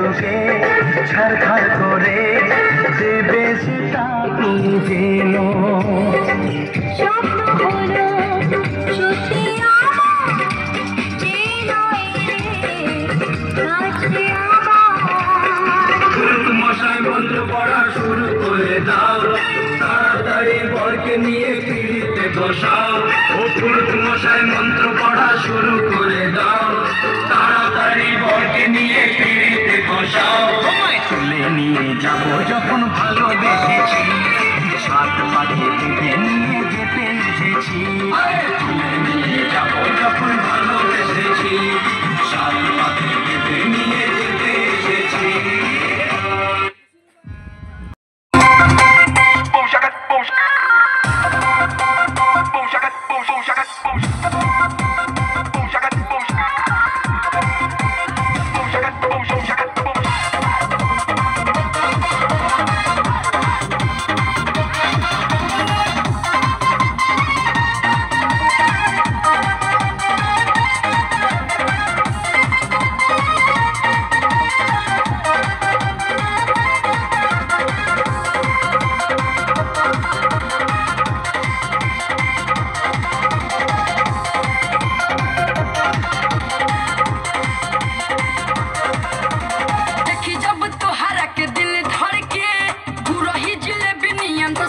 সুখে ছারখার করে দেবে সেটা তুমি যেন স্বপ্ন হলো সত্যি আমার মশাই মন্ত্র পড়া শুরু করে দাও তাড়াতাড়ি বরকে নিয়ে পিড়িতে বসাও ও পুরুত মশাই মন্ত্র পড়া শুরু করে দাও তাড়াতাড়ি বরকে নিয়ে পিড়িতে বসাও তুলে নিয়ে যাব যখন ভালোবেসেছি সাত পাখি দিকে নিয়ে যেতে এসেছি তুলে নিয়ে যাব যখন ভালোবেসেছি সাত পাখি দিকে নিয়ে যেতে এসেছি देखी जब तोहरा के दिल धड़के तू रही जिलेबी नियन तो